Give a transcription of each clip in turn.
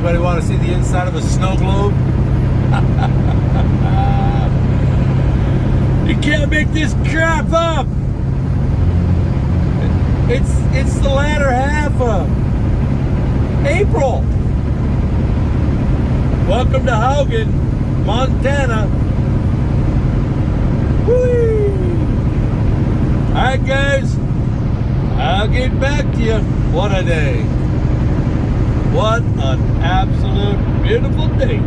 Anybody want to see the inside of a snow globe? You can't make this crap up. It's the latter half of April. Welcome to Haugen, Montana. Whee! All right, guys. I'll get back to you. What a day. What an absolute beautiful day.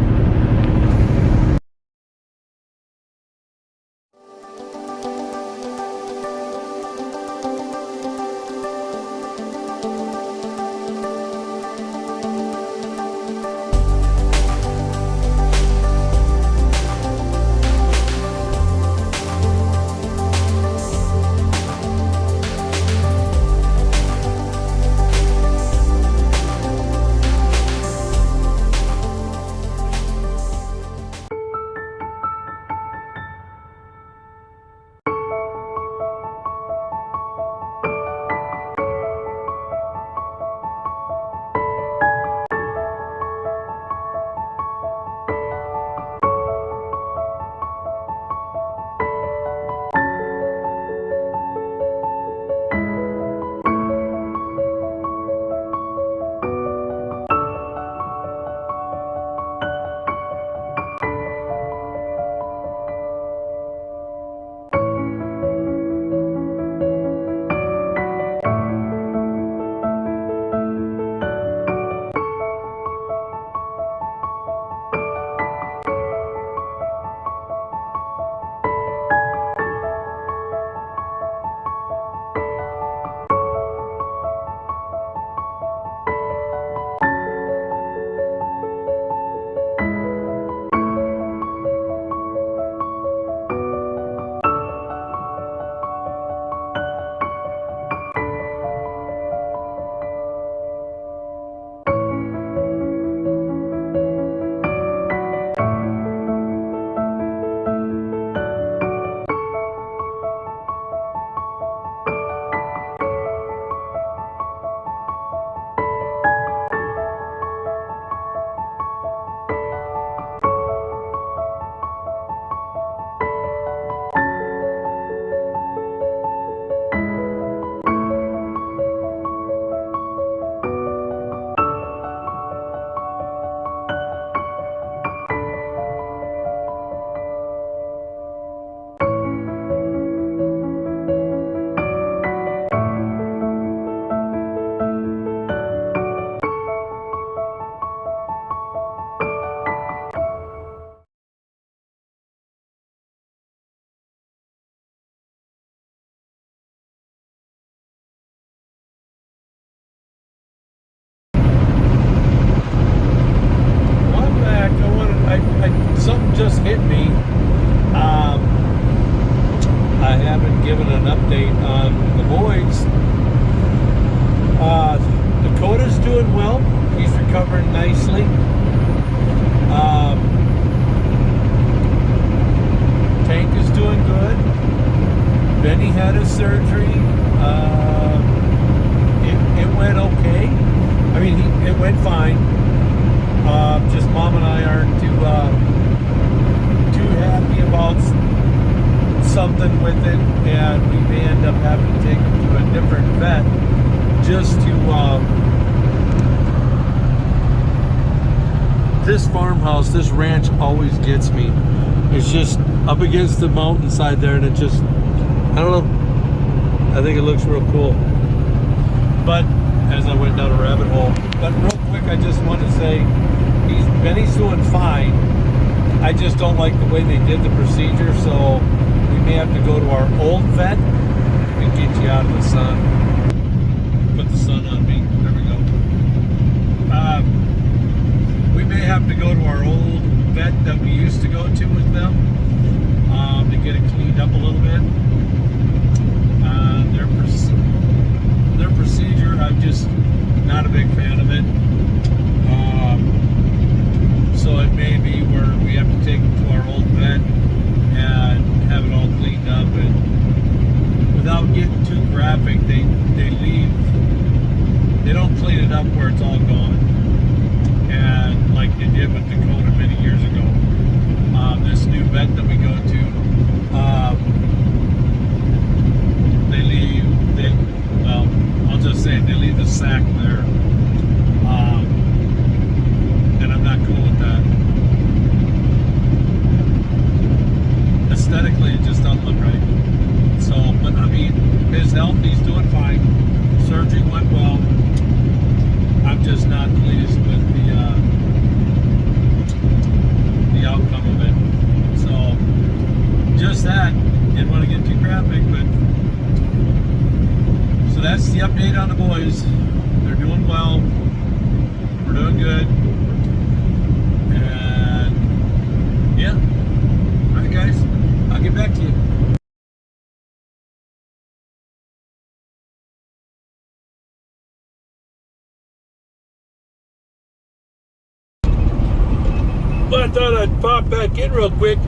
Something just hit me. I haven't given an update on the boys. Dakota's doing well. He's recovering nicely. Tank is doing good. Benny had his surgery. It went okay. I mean, it went fine. Just Mom and I aren't too happy about something with it, and we may end up having to take him to a different vet just to this farmhouse, this ranch always gets me. It's just up against the mountainside there, and it just, I don't know, I think it looks real cool. But as I went down a rabbit hole, but real quick, I just want to say Benny's doing fine. I just don't like the way they did the procedure, so we may have to go to our old vet and get you out of the sun. Put the sun on me. There we go. We may have to go to our old vet that we used to go to with them to get it cleaned up a little bit. Their procedure, I'm just not a big fan of it. So it may be where we have to take them to our old vet and have it all cleaned up. And without getting too graphic, they leave. They don't clean it up where it's all gone. And it did with Dakota many years ago. This new vet that we go to, well, I'll just say it, they leave the sack there. And I'm not cool with that. Aesthetically, it just doesn't look right. So, but I mean, his health, he's doing fine. Surgery went well. I'm just not pleased with the outcome of it. So, just that. Didn't want to get too graphic, but so that's the update on the boys. They're doing well. We're doing good. And yeah. All right, guys. I'll get back to you. Well, I thought I'd pop back in real quick.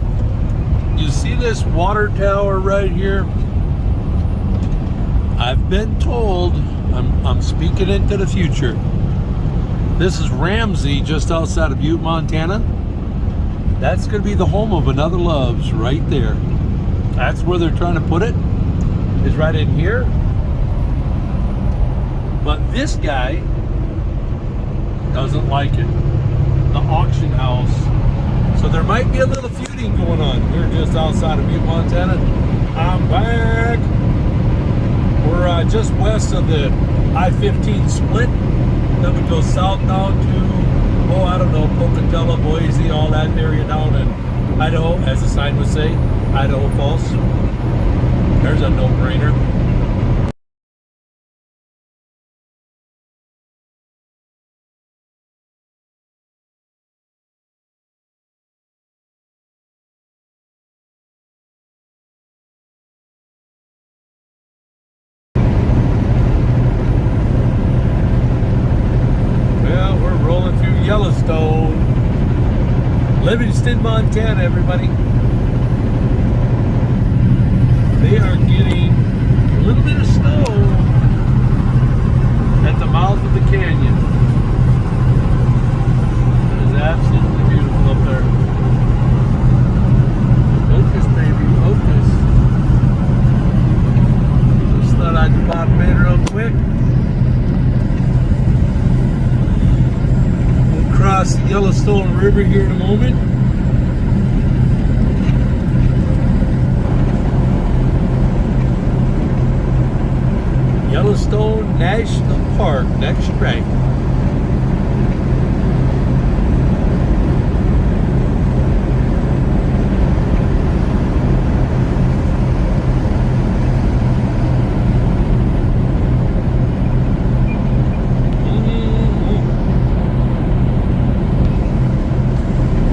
You see this water tower right here? I've been told, I'm speaking into the future. This is Ramsey, just outside of Butte, Montana. That's going to be the home of Another Loves right there. That's where they're trying to put it, is right in here. But this guy doesn't like it. The auction house. So there might be a little feuding going on. We're just outside of Butte, Montana. I'm back. We're just west of the I-15 split. Then we go south down to, oh, I don't know, Pocatello, Boise, all that area down in Idaho, as the sign would say, Idaho Falls. There's a no-brainer. Yellowstone, Livingston, Montana, everybody. They are getting a little bit of snow at the mouth of the canyon. It is absolutely beautiful up there. Focus, baby, focus. Just thought I'd pop in real quick. Cross the Yellowstone River here in a moment. Yellowstone National Park, next right.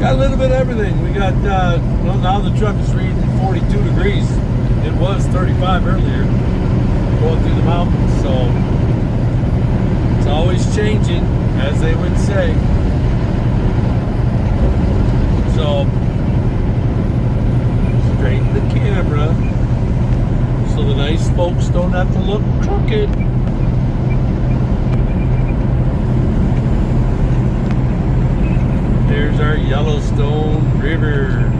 Got a little bit of everything. We got, well, now the truck is reading 42 degrees. It was 35 earlier, going through the mountains, so it's always changing, as they would say. So, straighten the camera so the nice folks don't have to look crooked. There's our Yellowstone River.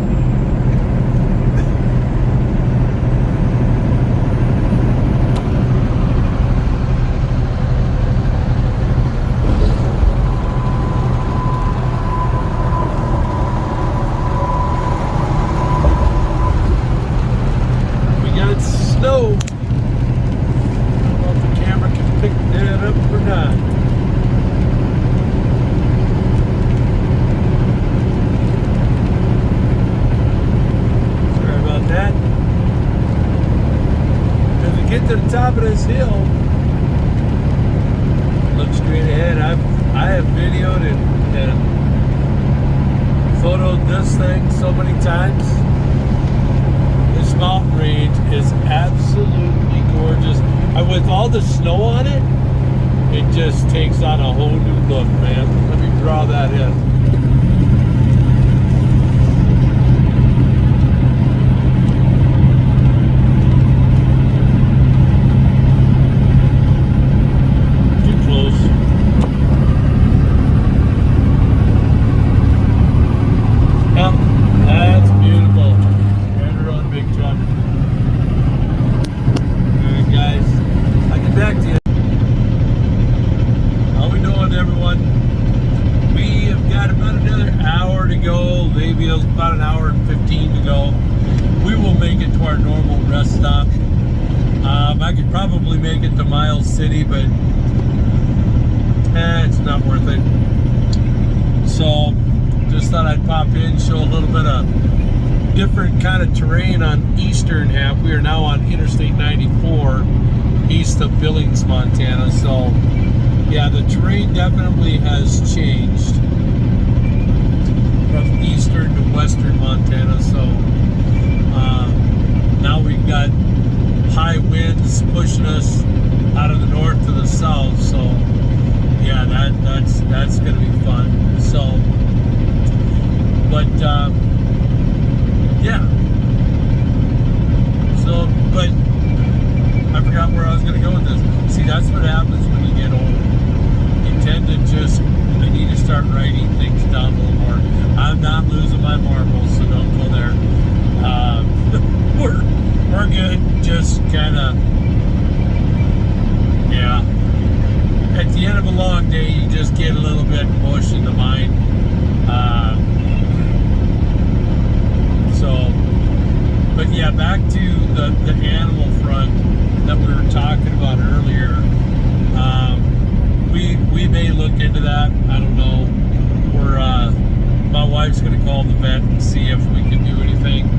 We got snow. I don't know if the camera can pick that up or not. Get to the top of this hill, look straight ahead. I have videoed and photoed this thing so many times. This mountain range is absolutely gorgeous. And with all the snow on it, it just takes on a whole new look, man. Let me draw that in. back to you. How we doing, everyone? We have got about another hour to go, maybe about an hour and 15 to go. We will make it to our normal rest stop. I could probably make it to Miles City, but it's not worth it. So just thought I'd pop in, show a little bit of different kind of terrain on eastern half. We are now on Interstate 94 east of Billings, Montana. So yeah, the terrain definitely has changed from eastern to western Montana. So now we've got high winds pushing us out of the north to the south. So yeah, that's gonna be fun. So but yeah, so but I forgot where I was gonna go with this. See, that's what happens when you get old. You tend to just, I need to start writing things down a little more. I'm not losing my marbles, so don't go there. We're good. Just kind of, yeah. At the end of a long day, you just get a little bit mush in the mind. So, but yeah, back to the animal front that we were talking about earlier. We may look into that. I don't know. My wife's going to call the vet and see if we can do anything.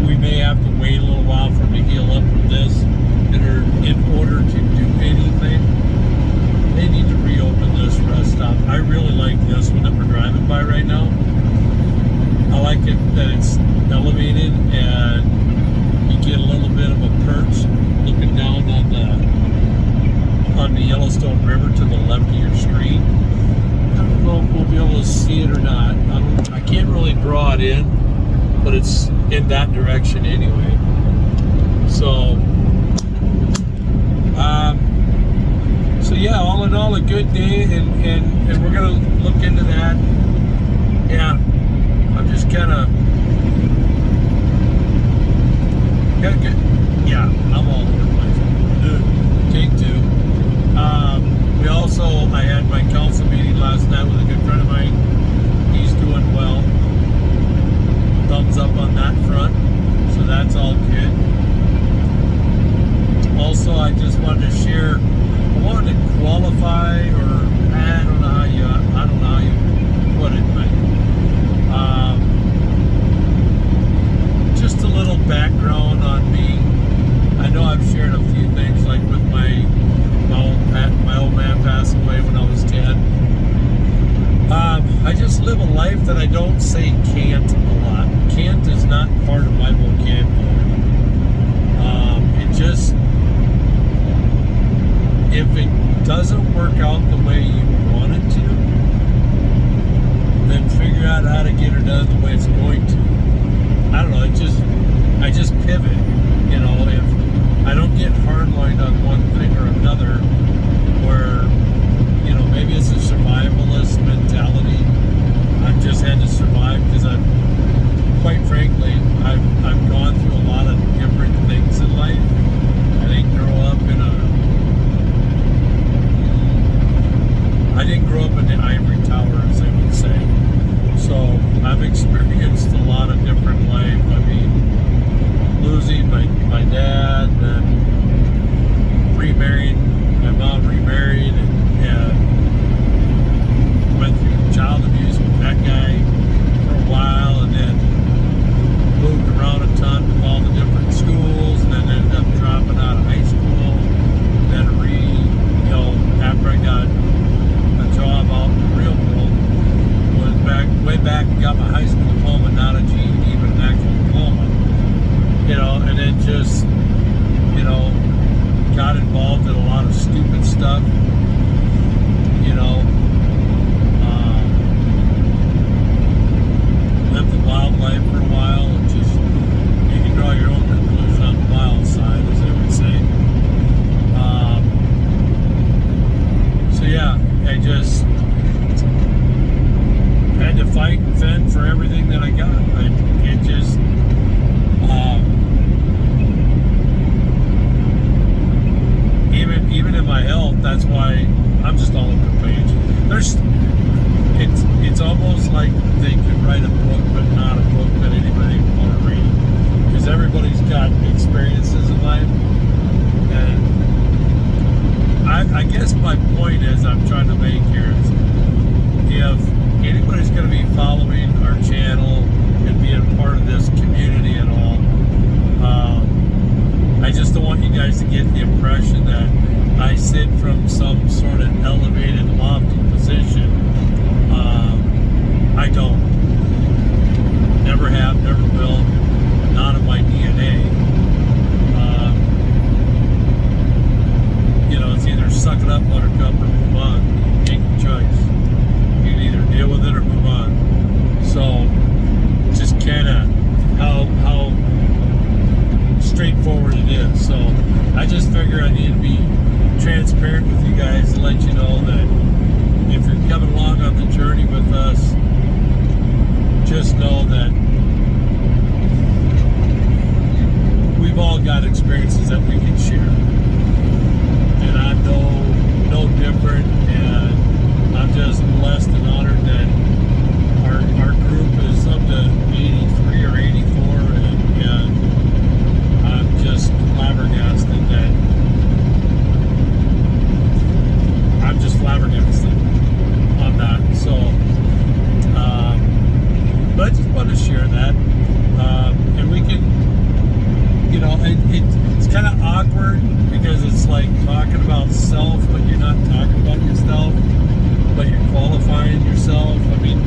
We may have to wait a little while for him to heal up from this in order to do anything. They need to reopen this rest stop. I really like this one that we're driving by right now. I like it that it's elevated and you get a little bit of a perch looking down on the Yellowstone River to the left of your screen. I don't know if we'll be able to see it or not. I can't really draw it in, but it's in that direction anyway. So, so yeah, all in all, a good day, and we're gonna look into that. Yeah, I'm just kind of good. Yeah, I'm all over the place. Take two. I had my council meeting last night with a good friend of mine. He's doing well. Thumbs up on that front. So that's all good. Also, I just wanted to share, I wanted to qualify, or I don't know how you put it, but just a little background on me. I know I've shared a few things, like with my old man passed away when I was 10. I just live a life that I don't say can't a lot. Can't is not part of my vocabulary. It just, if it doesn't work out the way you want it to, then figure out how to get it done the way it's going to. I don't know, I just pivot. You know, if I don't get hardlined on one thing or another, where, you know, maybe it's a survivalist mentality. I've just had to survive because quite frankly, I've gone through a lot of different things in life. I didn't grow up in the ivory tower, as they would say. So I've experienced a lot of different life. I mean, losing my dad, then remarrying, my mom remarried, and went through child abuse with that guy for a while, and then moved around a ton with all the different schools, and then ended up dropping out of high school. point is I'm trying to make here is if anybody's going to be following our channel and being part of this community at all, I just don't want you guys to get the impression that I sit from some sort of elevated, lofty position. I don't. Never have, never will. Not in my DNA. It's either suck it up, buttercup, or move on. Take your choice. You can either deal with it or move on. So, just kind of how straightforward it is. So, I just figure I need to be transparent with you guys to let you know that if you're coming along on the journey with us, just know that we've all got experiences that we can share. And I'm no different, and I'm just blessed and honored that our group is up to 83 or 84, and I'm just flabbergasted that I'm just flabbergasted on that. So, but I just want to share that, and we can, it's kind of awkward because it's like talking about self, but you're not talking about yourself, but you're qualifying yourself. I mean,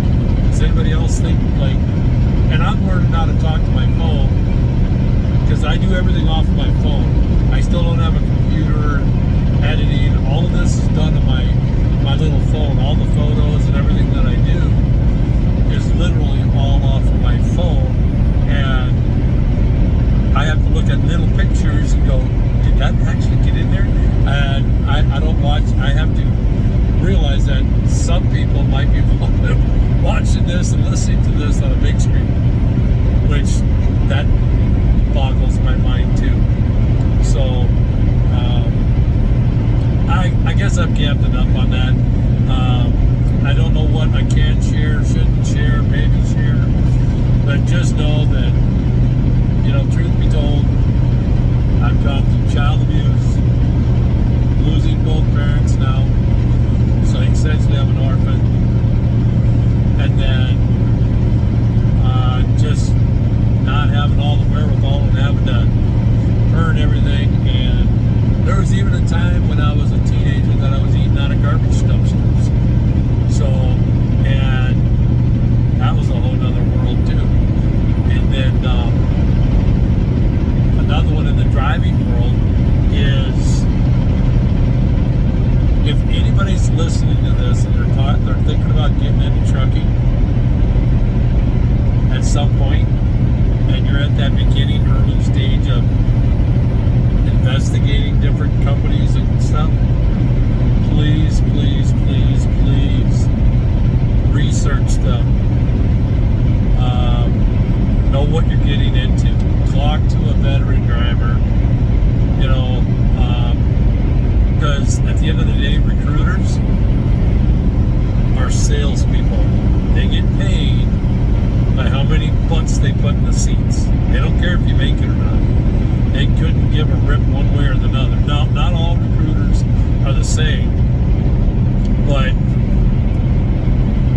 does anybody else think like, and I'm learning how to talk to my phone because I do everything off of my phone. I still don't have a computer editing. All of this is done on my little phone. All the photos and everything that I do is literally all off of my phone, and I have to look at little pictures and go, did that actually get in there? And I don't watch. I have to realize that some people might be watching this and listening to this on a big screen, which that boggles my mind too. So I guess I've gapped enough on that. I don't know what I can share, shouldn't share, maybe share, but just know that, truth be told, I've gone through child abuse, losing both parents now, so essentially I'm an orphan, and then just not having all the wherewithal and having to earn everything. And there was even a time when I was a teenager that I was eating out of garbage dumpsters. So, and that was a whole other world too. And then another one in the driving world is, if anybody's listening to this and they're thinking about getting into trucking at some point, and you're at that beginning, early stage of investigating different companies and stuff, please, please, please, please research them. Know what you're getting into. Talk to a veteran driver. Because at the end of the day, recruiters are salespeople. They get paid by how many butts they put in the seats. They don't care if you make it or not. They couldn't give a rip one way or the other. Now, not all recruiters are the same, but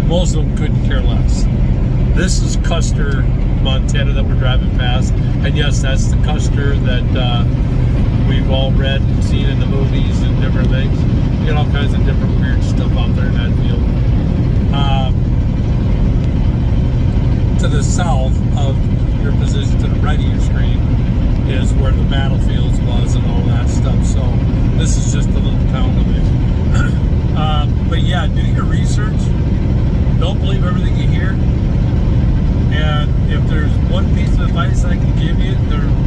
most of them couldn't care less. This is Custer, Montana that we're driving past, and yes, that's the Custer that we've all read and seen in the movies and different things. You get all kinds of different weird stuff out there in that field. To the south of your position, to the right of your screen, is where the battlefields was and all that stuff. So this is just a little town of it. But yeah, do your research. Don't believe everything you hear. And if there's one piece of advice I can give you,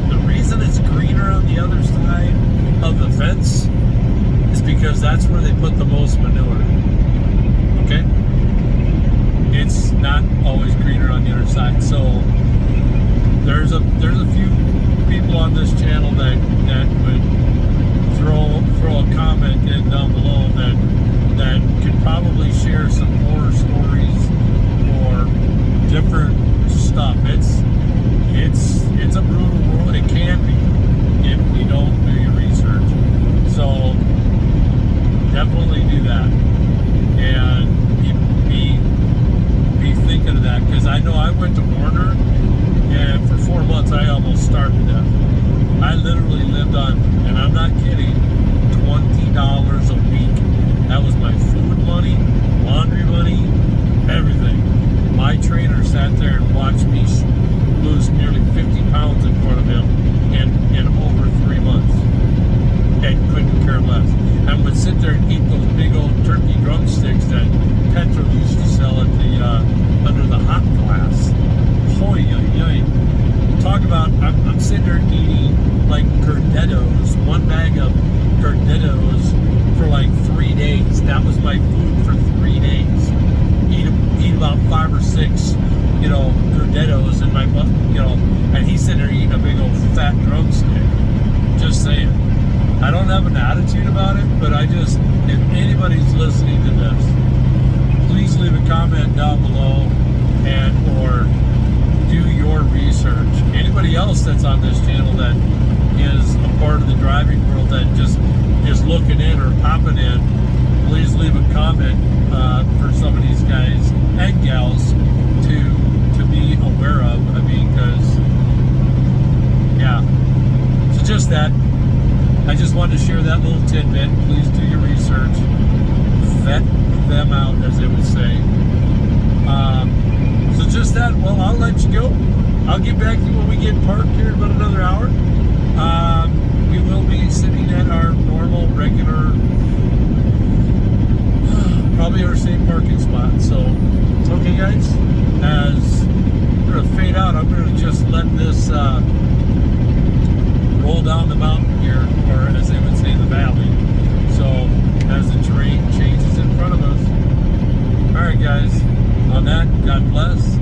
the reason it's greener on the other side of the fence is because that's where they put the most manure. Okay? It's not always greener on the other side. So there's a few people on this channel that would throw a comment in down below that could probably share some horror stories or different stuff. It's a brutal world. It can be if you don't do your research. So definitely do that. couldn't care less. And would sit there and eat those big old turkey drumsticks that Petro used to sell at the under the hot glass. Hoy, talk about, I'm sitting there eating like Gordettos, one bag of Gordettos for like 3 days. That was my food for 3 days. Eat about 5 or 6, Gordettos in my butt, and he's sitting there eating a big old fat drumstick. Just saying. I don't have an attitude about it, but if anybody's listening to this, please leave a comment down below or do your research. Anybody else that's on this channel that is a part of the driving world that just is looking in or popping in, please leave a comment for some of these guys and gals to be aware of. I mean, because, yeah. So just that. I just wanted to share that little tidbit. Please do your research. Vet them out, as they would say. So just that. Well, I'll let you go. I'll get back to you when we get parked here in about another hour. We will be sitting at our normal, regular, probably our same parking spot. So, okay, guys. As we're going to fade out, I'm going to just let this roll down the mountain here, or as they would say, the valley. So as the terrain changes in front of us. All right, guys. On that, God bless.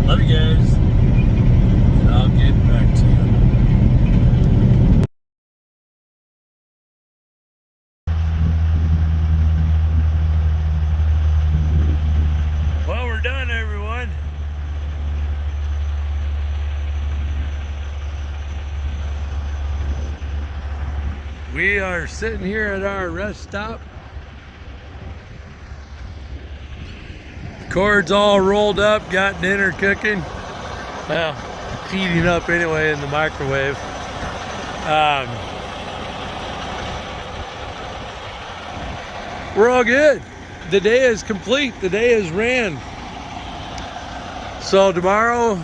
Love you guys. And I'll get back to you. Well, we're done, everyone. We are sitting here at our rest stop. Cords all rolled up, got dinner cooking. Well, heating up anyway in the microwave. We're all good. The day is complete. The day is ran. So tomorrow,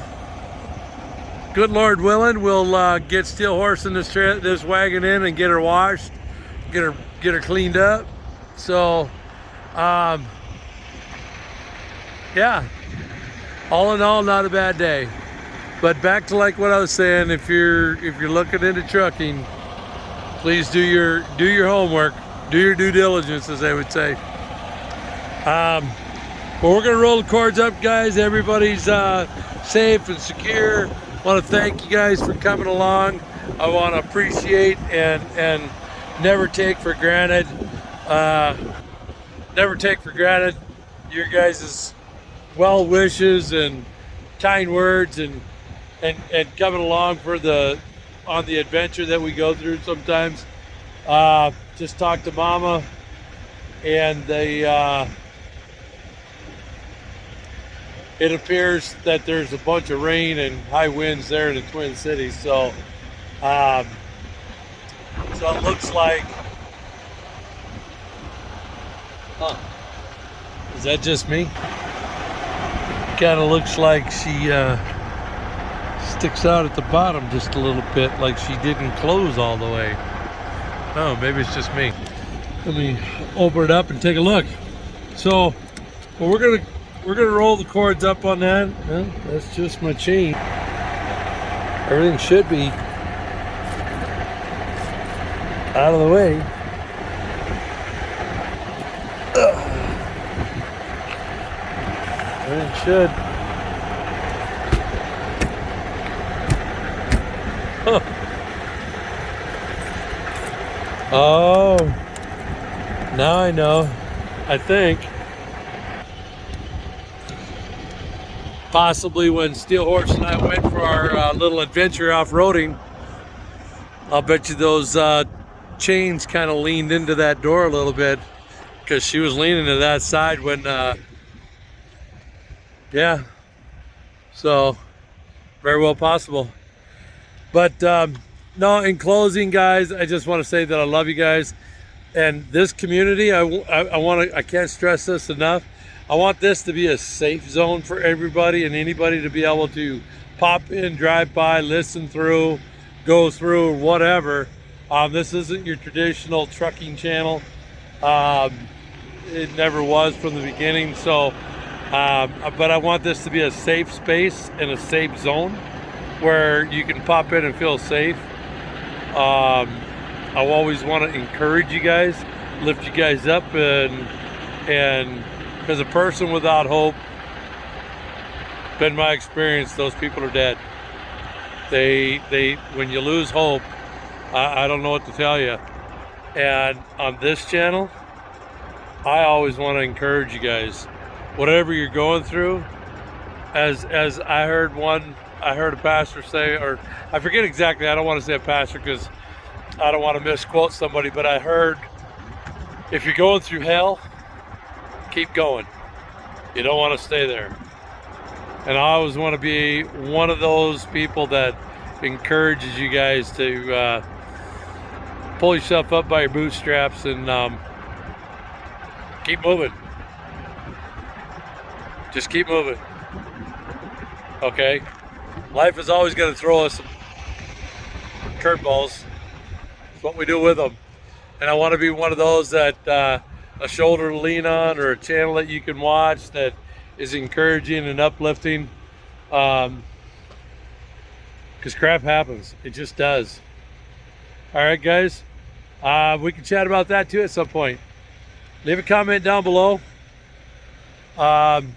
good Lord willing, we'll get Steel Horse in this wagon in and get her washed, get her cleaned up. So, yeah, all in all, not a bad day. But back to like what I was saying, if you're looking into trucking, please do your homework, do your due diligence, as they would say. But we're gonna roll the cords up, guys. Everybody's safe and secure. I want to thank you guys for coming along. I want to appreciate and never take for granted your guys' well wishes and kind words and coming along on the adventure that we go through sometimes. Just talked to Mama, and it appears that there's a bunch of rain and high winds there in the Twin Cities. So it looks like, is that just me? Kind of looks like she sticks out at the bottom just a little bit, like she didn't close all the way. Oh, maybe it's just me. Let me open it up and take a look. So, well, we're gonna roll the cords up on that. Well, that's just my chain. Everything should be out of the way. Everything should. Huh. Oh, now I know. I think possibly when Steel Horse and I went for our little adventure off-roading, I'll bet you those chains kind of leaned into that door a little bit, because she was leaning to that side when yeah, so very well possible. But no, in closing, guys, I just want to say that I love you guys, and this community, I can't stress this enough. I want this to be a safe zone for everybody and anybody to be able to pop in, drive by, listen through, go through, whatever. This isn't your traditional trucking channel. Um, it never was from the beginning. So, but I want this to be a safe space and a safe zone where you can pop in and feel safe. I always want to encourage you guys, lift you guys up, and as a person without hope, been my experience, those people are dead. They when you lose hope, I don't know what to tell you. And on this channel, I always want to encourage you guys, whatever you're going through. As I heard a pastor say, or I forget exactly, I don't want to say a pastor because I don't want to misquote somebody, but I heard, if you're going through hell, keep going. You don't want to stay there. And I always want to be one of those people that encourages you guys to pull yourself up by your bootstraps and keep moving. Just keep moving. Okay? Life is always going to throw us some curveballs. It's what we do with them. And I want to be one of those that a shoulder to lean on, or a channel that you can watch that is encouraging and uplifting. Because crap happens. It just does. All right, guys. We can chat about that too at some point. Leave a comment down below. And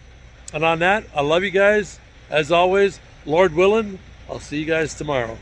on that, I love you guys. As always, Lord willing, I'll see you guys tomorrow.